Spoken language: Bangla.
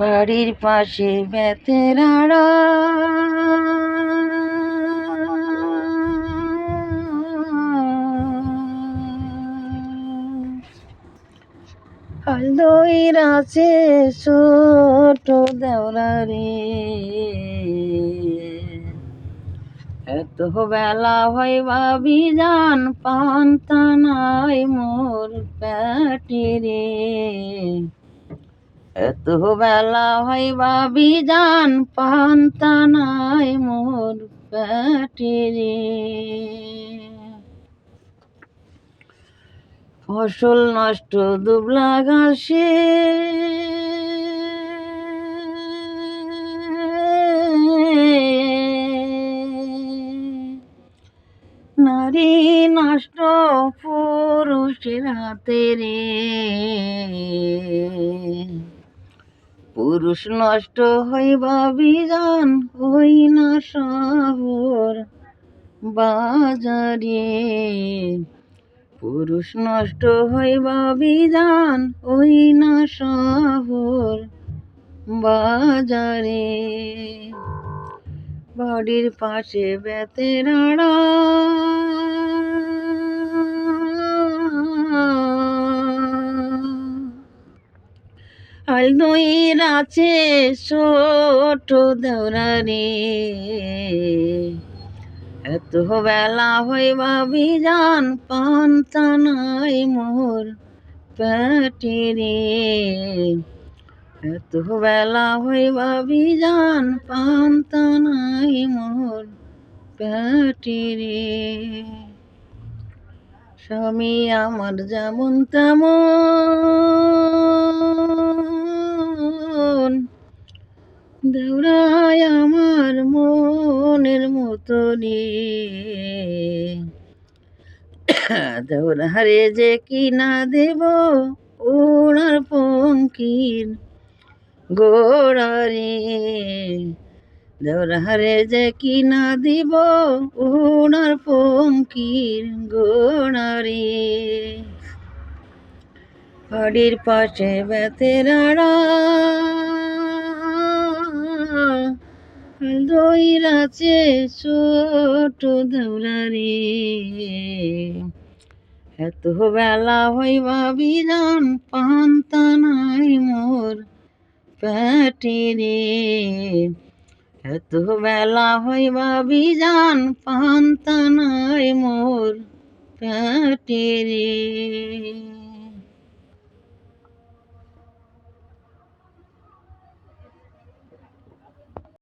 বাড়ির পাশে বেতেরাড়া হালদইর আছে ছোট দেওরা রে, এত বেলা হয় ভাবি জান পান্তা নাই মোর পেটে রে, এত বেলা হয় ভাবি জান পান্তা নাই মোর পেটে রে। ফসল নষ্ট দুবলা ঘাসে নারী নষ্ট পুরুষের হাতে রে, পুরুষ নষ্ট হইবা বিজান হই না শহর বাজারে, পুরুষ নষ্ট হইবা বিজান হই না শহর বাজারে। বাড়ির পাশে বেতেরাড়া হালদইর আছে ছোট দেওরা রে, এত বেলা হইবা বিজান পান্তা নাই মোর পেটে রে, এত বেলা হইবা বিজান পান্তা নাই মোর পেটে রে। স্বামী আমার যেমন তেমন, দেওরাই আমার মনের মতনে, দেওরারে যে কিনা দেব ওনার পঙ্কির গোড়ারে, দেওরারে যে কিনা দিব ওনার পঙ্কির গোড়ারে। বাড়ির পাশে বেতেরাড়া হালদইর আছে ছোট দেওরা রে, এত বেলা হইবা বিজান পান্তা নাই মোর পেটে রে, এত বেলা হইবা বিজান পান্তা নাই মোর পেটে রে।